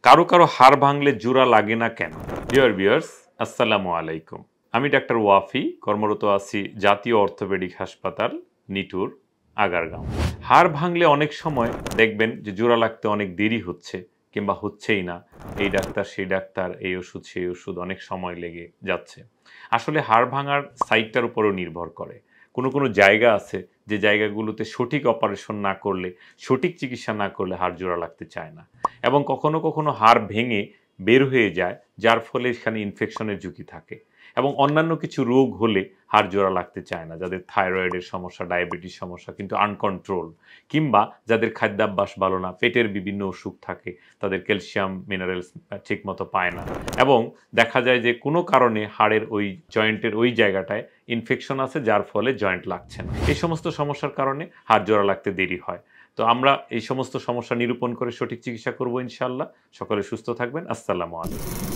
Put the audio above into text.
কারো কারো হাড় ভাঙলে জোড়া লাগে না কেন? ডিয়ার ভিউয়ার্স, আসসালামু আলাইকুম। আমি ডাক্তার ওয়াফি, কর্মরত আছি জাতীয় অর্থোপেডিক হাসপাতাল, নিটোর, আগারগাঁও। হাড় ভাঙলে অনেক সময় দেখবেন যে জোড়া লাগতে অনেক দেরি হচ্ছে কিংবা হচ্ছেই না। এই ডাক্তার সেই ডাক্তার, এই ওষুধ সেই ওষুধ, অনেক সময় লেগে যাচ্ছে। আসলে হাড় ভাঙার সাইটটার উপরও নির্ভর করে। কোনো জায়গা আছে যে জায়গাগুলোতে সঠিক অপারেশন না করলে, সঠিক চিকিৎসা না করলে হাড় জোড়া লাগতে চায় না। এবং কখনো হাড় ভেঙে বের হয়ে যায়, যার ফলে সেখানে ইনফেকশনের ঝুঁকি থাকে। এবং অন্যান্য কিছু রোগ হলে হাড় জোড়া লাগতে চায় না, যাদের থাইরয়েডের সমস্যা, ডায়াবেটিস সমস্যা কিন্তু আনকন্ট্রোল, কিংবা যাদের খাদ্যাভ্যাস ভালো না, পেটের বিভিন্ন অসুখ থাকে, তাদের ক্যালসিয়াম মিনারেলস ঠিকমতো পায় না, এবং দেখা যায় যে কোনো কারণে হাড়ের ওই জয়েন্টের ওই জায়গাটায় ইনফেকশন আছে, যার ফলে জয়েন্ট লাগছে না। এই সমস্ত সমস্যার কারণে হাড় জোড়া লাগতে দেরি হয়। তো আমরা এই সমস্ত সমস্যা নিরূপণ করে সঠিক চিকিৎসা করব ইনশাআল্লাহ। সকলে সুস্থ থাকবেন। আসসালামু আলাইকুম।